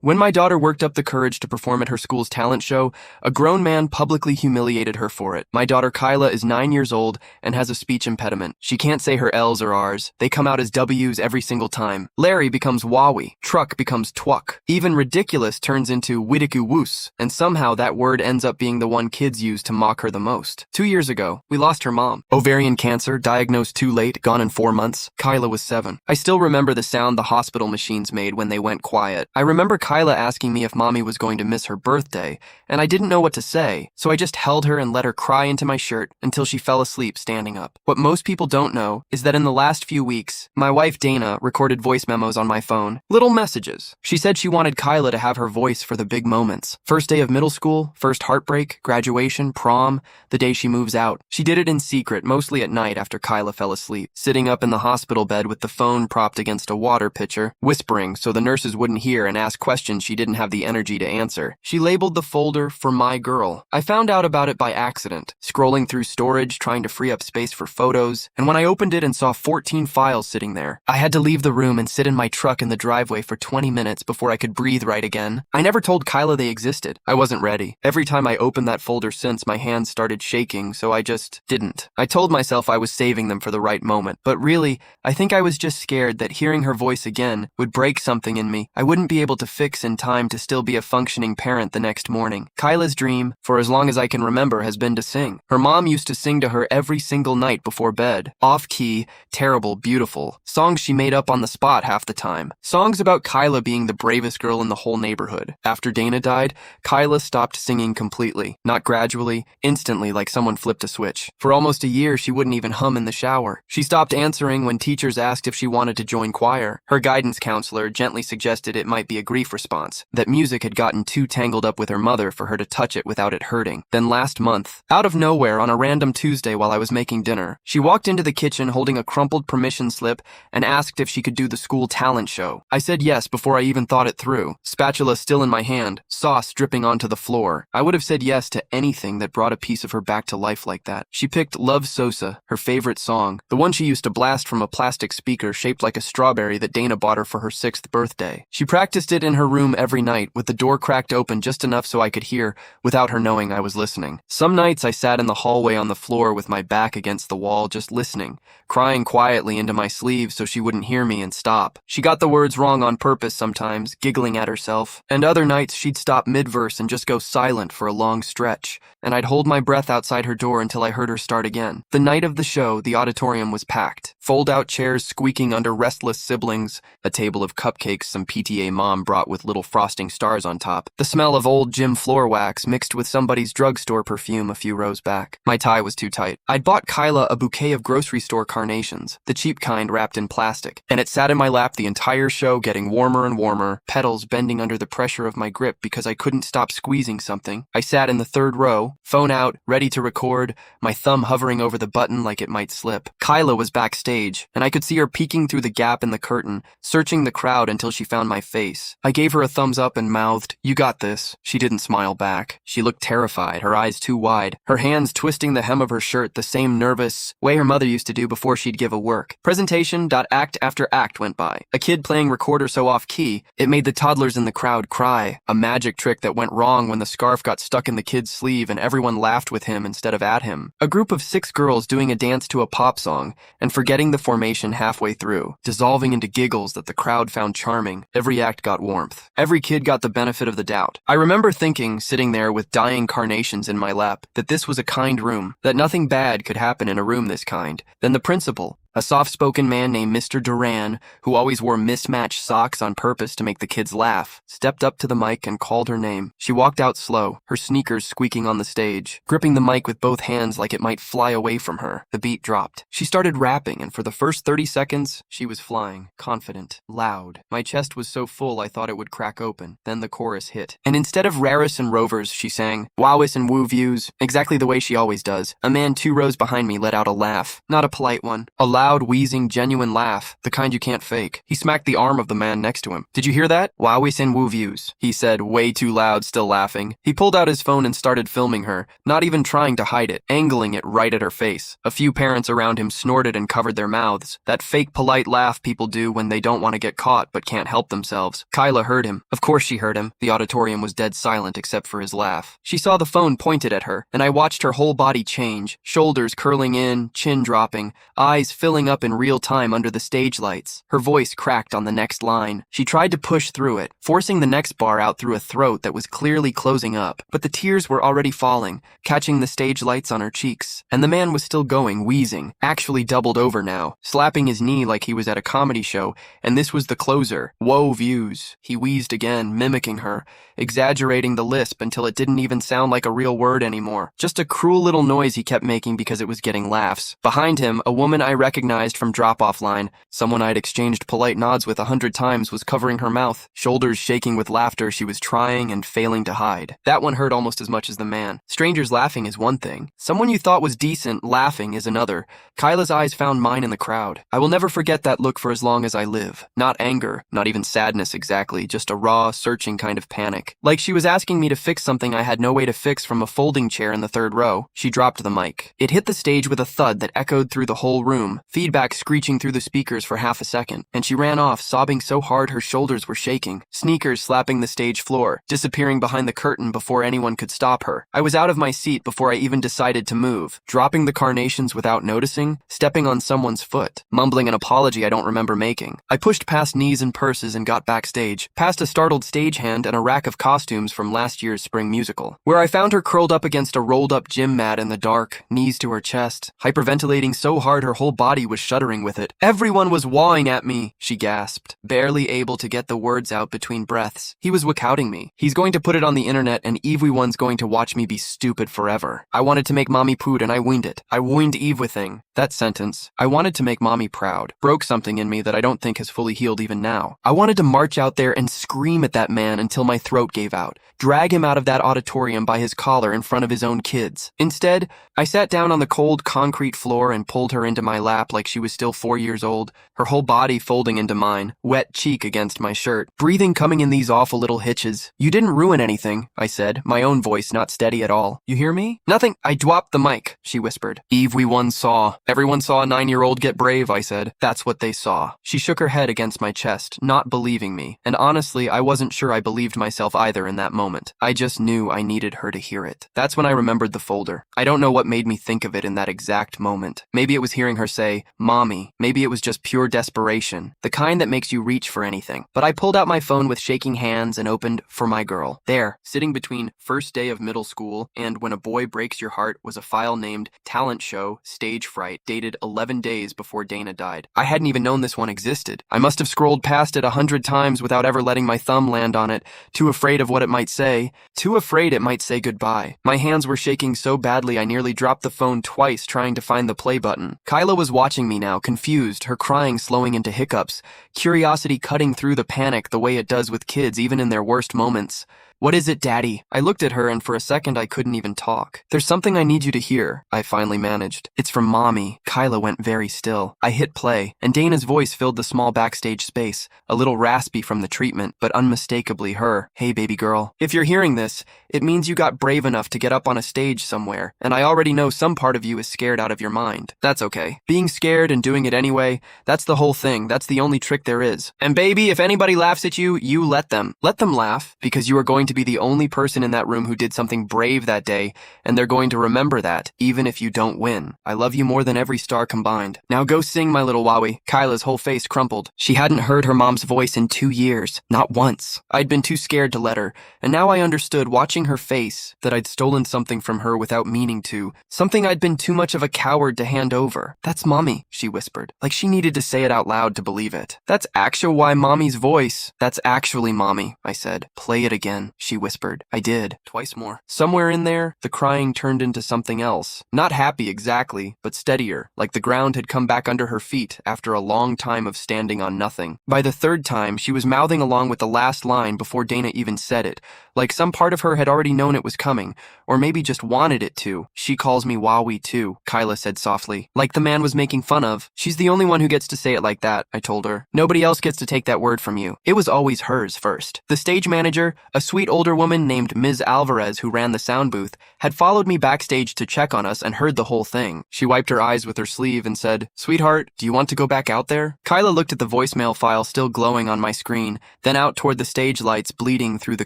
When my daughter worked up the courage to perform at her school's talent show, a grown man publicly humiliated her for it. My daughter Kyla is 9 years old and has a speech impediment. She can't say her L's or R's. They come out as W's every single time. Larry becomes Wowie. Truck becomes Twuck. Even ridiculous turns into Widdiku Woos, and somehow that word ends up being the one kids use to mock her the most. 2 years ago, we lost her mom. Ovarian cancer, diagnosed too late, gone in 4 months. Kyla was 7. I still remember the sound the hospital machines made when they went quiet. I remember Kyla asking me if mommy was going to miss her birthday, and I didn't know what to say, so I just held her and let her cry into my shirt until she fell asleep standing up. What most people don't know is that in the last few weeks, my wife Dana recorded voice memos on my phone. Little messages. She said she wanted Kyla to have her voice for the big moments. First day of middle school, first heartbreak, graduation, prom, the day she moves out. She did it in secret, mostly at night after Kyla fell asleep, sitting up in the hospital bed with the phone propped against a water pitcher, whispering so the nurses wouldn't hear and ask questions she didn't have the energy to answer. She labeled the folder For My Girl. I found out about it by accident, scrolling through storage, trying to free up space for photos, and when I opened it and saw 14 files sitting there, I had to leave the room and sit in my truck in the driveway for 20 minutes before I could breathe right again. I never told Kyla they existed. I wasn't ready. Every time I opened that folder since, my hands started shaking, so I just didn't. I told myself I was saving them for the right moment, but really, I think I was just scared that hearing her voice again would break something in me I wouldn't be able to fix in time to still be a functioning parent the next morning. Kyla's dream, for as long as I can remember, has been to sing. Her mom used to sing to her every single night before bed. Off-key, terrible, beautiful. Songs she made up on the spot half the time. Songs about Kyla being the bravest girl in the whole neighborhood. After Dana died, Kyla stopped singing completely. Not gradually, instantly like someone flipped a switch. For almost a year, she wouldn't even hum in the shower. She stopped answering when teachers asked if she wanted to join choir. Her guidance counselor gently suggested it might be a grief response, that music had gotten too tangled up with her mother for her to touch it without it hurting. Then last month, out of nowhere on a random Tuesday while I was making dinner, she walked into the kitchen holding a crumpled permission slip and asked if she could do the school talent show. I said yes before I even thought it through, spatula still in my hand, sauce dripping onto the floor. I would have said yes to anything that brought a piece of her back to life like that. She picked Love Sosa, her favorite song, the one she used to blast from a plastic speaker shaped like a strawberry that Dana bought her for her 6th birthday. She practiced it in her room every night with the door cracked open just enough so I could hear without her knowing I was listening. Some nights I sat in the hallway on the floor with my back against the wall just listening, crying quietly into my sleeve so she wouldn't hear me and stop. She got the words wrong on purpose sometimes, giggling at herself, and other nights she'd stop mid-verse and just go silent for a long stretch, and I'd hold my breath outside her door until I heard her start again. The night of the show, the auditorium was packed. Fold-out chairs squeaking under restless siblings, a table of cupcakes some PTA mom brought with little frosting stars on top, the smell of old gym floor wax mixed with somebody's drugstore perfume a few rows back. My tie was too tight. I'd bought Kyla a bouquet of grocery store carnations, the cheap kind wrapped in plastic, and it sat in my lap the entire show, getting warmer and warmer, petals bending under the pressure of my grip because I couldn't stop squeezing something. I sat in the 3rd row, phone out, ready to record, my thumb hovering over the button like it might slip. Kyla was backstage, and I could see her peeking through the gap in the curtain, searching the crowd until she found my face. I gave her a thumbs up and mouthed, "You got this." She didn't smile back. She looked terrified, her eyes too wide, her hands twisting the hem of her shirt the same nervous way her mother used to do before she'd give a work. Presentation. Act after act went by. A kid playing recorder so off-key, it made the toddlers in the crowd cry. A magic trick that went wrong when the scarf got stuck in the kid's sleeve and everyone laughed with him instead of at him. A group of 6 girls doing a dance to a pop song and forgetting the formation halfway through, dissolving into giggles that the crowd found charming. Every act got warmth. Every kid got the benefit of the doubt. I remember thinking, sitting there with dying carnations in my lap, that this was a kind room, that nothing bad could happen in a room this kind. Then the principal, a soft-spoken man named Mr. Duran, who always wore mismatched socks on purpose to make the kids laugh, stepped up to the mic and called her name. She walked out slow, her sneakers squeaking on the stage, gripping the mic with both hands like it might fly away from her. The beat dropped. She started rapping, and for the first 30 seconds, she was flying, confident, loud. My chest was so full I thought it would crack open. Then the chorus hit. And instead of Raris and Rovers, she sang, Wowis and Woo Views, exactly the way she always does. A man 2 rows behind me let out a laugh. Not a polite one. A loud loud, wheezing, genuine laugh, the kind you can't fake. He smacked the arm of the man next to him. "Did you hear that? Wowie Sin Woo views," he said, way too loud, still laughing. He pulled out his phone and started filming her, not even trying to hide it, angling it right at her face. A few parents around him snorted and covered their mouths, that fake polite laugh people do when they don't want to get caught but can't help themselves. Kyla heard him. Of course she heard him. The auditorium was dead silent except for his laugh. She saw the phone pointed at her, and I watched her whole body change, shoulders curling in, chin dropping, eyes filling up in real time under the stage lights. Her voice cracked on the next line. She tried to push through it, forcing the next bar out through a throat that was clearly closing up, but the tears were already falling, catching the stage lights on her cheeks. And the man was still going, wheezing, actually doubled over now, slapping his knee like he was at a comedy show, and this was the closer. Whoa views. He wheezed again, mimicking her, exaggerating the lisp until it didn't even sound like a real word anymore. Just a cruel little noise he kept making because it was getting laughs. Behind him, a woman I recognized from drop-off line, someone I'd exchanged polite nods with 100 times, was covering her mouth, shoulders shaking with laughter she was trying and failing to hide. That one hurt almost as much as the man. Strangers laughing is one thing. Someone you thought was decent laughing is another. Kyla's eyes found mine in the crowd. I will never forget that look for as long as I live. Not anger, not even sadness exactly, just a raw, searching kind of panic. Like she was asking me to fix something I had no way to fix from a folding chair in the third row. She dropped the mic. It hit the stage with a thud that echoed through the whole room, feedback screeching through the speakers for half a second, and she ran off, sobbing so hard her shoulders were shaking, sneakers slapping the stage floor, disappearing behind the curtain before anyone could stop her. I was out of my seat before I even decided to move, dropping the carnations without noticing, stepping on someone's foot, mumbling an apology I don't remember making. I pushed past knees and purses and got backstage, past a startled stagehand and a rack of costumes from last year's spring musical, where I found her curled up against a rolled-up gym mat in the dark, knees to her chest, hyperventilating so hard her whole body was shuddering with it. "Everyone was wawing at me," she gasped, barely able to get the words out between breaths. "He was wacouting me. He's going to put it on the internet and everyone's going to watch me be stupid forever. I wanted to make mommy poot and I winged it. I winged everything." That sentence, "I wanted to make mommy proud," broke something in me that I don't think has fully healed even now. I wanted to march out there and scream at that man until my throat gave out, drag him out of that auditorium by his collar in front of his own kids. Instead, I sat down on the cold concrete floor and pulled her into my lap like she was still 4 years old, her whole body folding into mine, wet cheek against my shirt, breathing coming in these awful little hitches. "You didn't ruin anything," I said, my own voice not steady at all. "You hear me?" "Nothing." "I dropped the mic," she whispered. "Everyone saw. Everyone saw a 9-year-old get brave," I said. "That's what they saw." She shook her head against my chest, not believing me, and honestly, I wasn't sure I believed myself either in that moment. I just knew I needed her to hear it. That's when I remembered the folder. I don't know what made me think of it in that exact moment. Maybe it was hearing her say, "Mommy." Maybe it was just pure desperation, the kind that makes you reach for anything. But I pulled out my phone with shaking hands and opened "For My Girl." There, sitting between first day of middle school and When a Boy Breaks Your Heart, was a file named Talent Show Stage Fright, dated 11 days before Dana died. I hadn't even known this one existed. I must have scrolled past it 100 times without ever letting my thumb land on it, too afraid of what it might say, too afraid it might say goodbye. My hands were shaking so badly I nearly dropped the phone twice trying to find the play button. Kyla was watching me now, confused, her crying slowing into hiccups, curiosity cutting through the panic the way it does with kids even in their worst moments. "What is it, Daddy?" I looked at her and for a second I couldn't even talk. "There's something I need you to hear," I finally managed. "It's from Mommy." Kyla went very still. I hit play, and Dana's voice filled the small backstage space, a little raspy from the treatment, but unmistakably her. "Hey, baby girl. If you're hearing this, it means you got brave enough to get up on a stage somewhere, and I already know some part of you is scared out of your mind. That's okay. Being scared and doing it anyway, that's the whole thing. That's the only trick there is. And baby, if anybody laughs at you, you let them. Let them laugh, because you are going to be the only person in that room who did something brave that day, and they're going to remember that, even if you don't win. I love you more than every star combined. Now go sing, my little Wowie." Kyla's whole face crumpled. She hadn't heard her mom's voice in 2 years. Not once. I'd been too scared to let her, and now I understood, watching her face, that I'd stolen something from her without meaning to. Something I'd been too much of a coward to hand over. "That's Mommy," she whispered, like she needed to say it out loud to believe it. "That's actually why Mommy's voice." "That's actually Mommy," I said. "Play it again." she whispered. I did. Twice more. Somewhere in there, the crying turned into something else. Not happy exactly, but steadier, like the ground had come back under her feet after a long time of standing on nothing. By the third time, she was mouthing along with the last line before Dana even said it, like some part of her had already known it was coming, or maybe just wanted it to. She calls me Wowie too, Kyla said softly, like the man was making fun of. She's the only one who gets to say it like that, I told her. Nobody else gets to take that word from you. It was always hers first. The stage manager, a sweet older woman named Ms. Alvarez who ran the sound booth, had followed me backstage to check on us and heard the whole thing. She wiped her eyes with her sleeve and said, Sweetheart, do you want to go back out there? Kyla looked at the voicemail file still glowing on my screen, then out toward the stage lights bleeding through the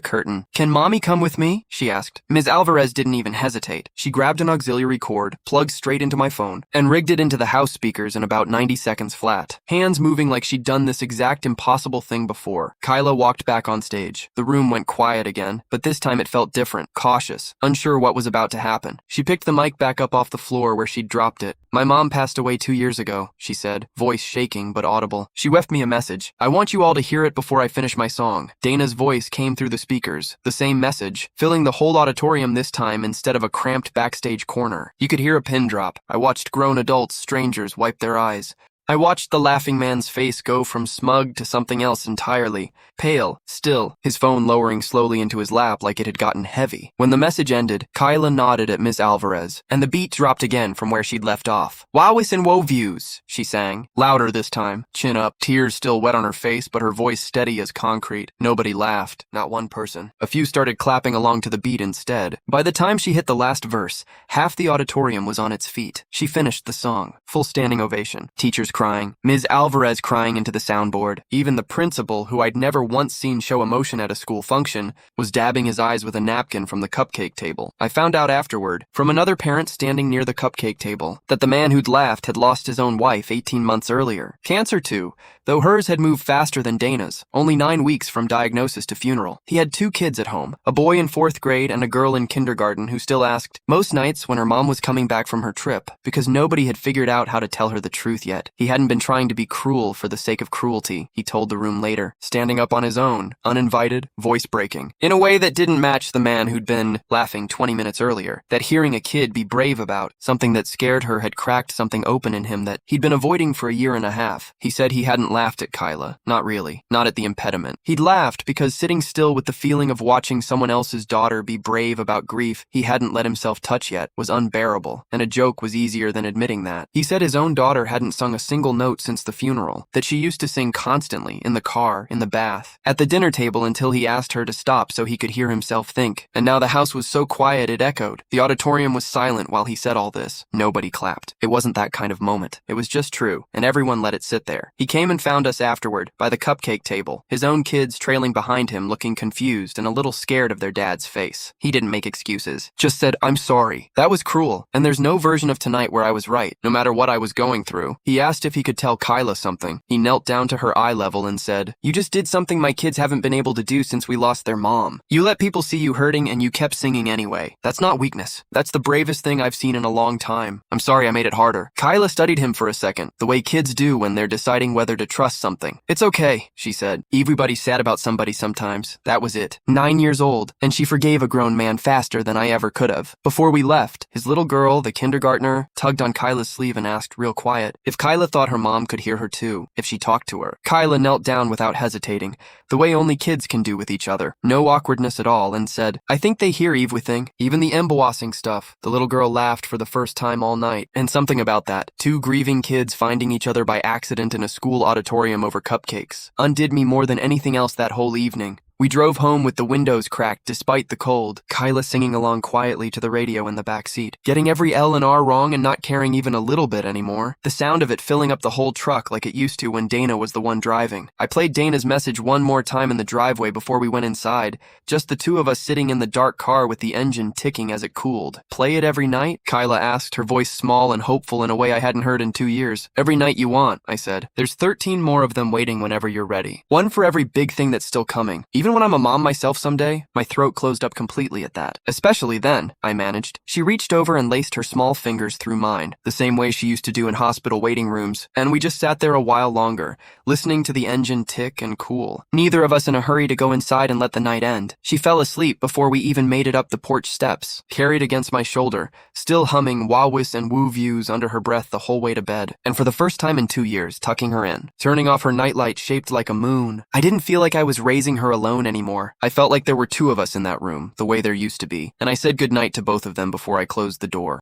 curtain. Can Mommy come with me? She asked. Ms. Alvarez didn't even hesitate. She grabbed an auxiliary cord, plugged straight into my phone, and rigged it into the house speakers in about 90 seconds flat, hands moving like she'd done this exact impossible thing before. Kyla walked back on stage. The room went quiet again, but this time it felt different, cautious, unsure what was about to happen. She picked the mic back up off the floor where she'd dropped it. My mom passed away 2 years ago, she said, voice shaking but audible. She left me a message. I want you all to hear it before I finish my song. Dana's voice came through the speakers, the same message, filling the whole auditorium this time instead of a cramped backstage corner. You could hear a pin drop. I watched grown adults, strangers, wipe their eyes. I watched the laughing man's face go from smug to something else entirely, pale, still, his phone lowering slowly into his lap like it had gotten heavy. When the message ended, Kyla nodded at Miss Alvarez, and the beat dropped again from where she'd left off. Wowis and woe views, she sang, louder this time, chin up, tears still wet on her face, but her voice steady as concrete. Nobody laughed, not one person. A few started clapping along to the beat instead. By the time she hit the last verse, half the auditorium was on its feet. She finished the song, full standing ovation. Teachers crying, Ms. Alvarez crying into the soundboard. Even the principal, who I'd never once seen show emotion at a school function, was dabbing his eyes with a napkin from the cupcake table. I found out afterward, from another parent standing near the cupcake table, that the man who'd laughed had lost his own wife 18 months earlier. Cancer too, though hers had moved faster than Dana's, only 9 weeks from diagnosis to funeral. He had 2 kids at home, a boy in 4th grade and a girl in kindergarten who still asked, most nights when her mom was coming back from her trip, because nobody had figured out how to tell her the truth yet. He hadn't been trying to be cruel for the sake of cruelty, he told the room later, standing up on his own, uninvited, voice breaking, in a way that didn't match the man who'd been laughing 20 minutes earlier, that hearing a kid be brave about something that scared her had cracked something open in him that he'd been avoiding for a year and a half. He said he hadn't laughed at Kyla, not really, not at the impediment. He'd laughed because sitting still with the feeling of watching someone else's daughter be brave about grief he hadn't let himself touch yet was unbearable, and a joke was easier than admitting that. He said his own daughter hadn't sung a single note since the funeral, that she used to sing constantly, in the car, in the bath, at the dinner table until he asked her to stop so he could hear himself think. And now the house was so quiet it echoed. The auditorium was silent while he said all this. Nobody clapped. It wasn't that kind of moment. It was just true, and everyone let it sit there. He came and found us afterward, by the cupcake table, his own kids trailing behind him looking confused and a little scared of their dad's face. He didn't make excuses, just said, I'm sorry. That was cruel, and there's no version of tonight where I was right, no matter what I was going through. He asked if he could tell Kyla something. He knelt down to her eye level and said, you just did something my kids haven't been able to do since we lost their mom. You let people see you hurting and you kept singing anyway. That's not weakness. That's the bravest thing I've seen in a long time. I'm sorry I made it harder. Kyla studied him for a second, the way kids do when they're deciding whether to trust something. It's okay, she said. Everybody's sad about somebody sometimes. That was it. 9 years old, and she forgave a grown man faster than I ever could have. Before we left, his little girl, the kindergartner, tugged on Kyla's sleeve and asked real quiet if Kyla thought her mom could hear her too, if she talked to her. Kyla knelt down without hesitating, the way only kids can do with each other. No awkwardness at all, and said, I think they hear everything, even the embossing stuff. The little girl laughed for the first time all night, and something about that. 2 grieving kids finding each other by accident in a school auditorium over cupcakes undid me more than anything else that whole evening. We drove home with the windows cracked despite the cold, Kyla singing along quietly to the radio in the back seat, getting every L and R wrong and not caring even a little bit anymore, the sound of it filling up the whole truck like it used to when Dana was the one driving. I played Dana's message one more time in the driveway before we went inside, just the 2 of us sitting in the dark car with the engine ticking as it cooled. Play it every night? Kyla asked, her voice small and hopeful in a way I hadn't heard in 2 years. Every night you want, I said. There's 13 more of them waiting whenever you're ready. One for every big thing that's still coming. Even Even when I'm a mom myself someday, my throat closed up completely at that. Especially then, I managed. She reached over and laced her small fingers through mine, the same way she used to do in hospital waiting rooms, and we just sat there a while longer, listening to the engine tick and cool. Neither of us in a hurry to go inside and let the night end. She fell asleep before we even made it up the porch steps, carried against my shoulder, still humming wah-whis and woo-views under her breath the whole way to bed, and for the first time in 2 years, tucking her in, turning off her nightlight shaped like a moon. I didn't feel like I was raising her alone anymore. I felt like there were two of us in that room, the way there used to be, and I said goodnight to both of them before I closed the door.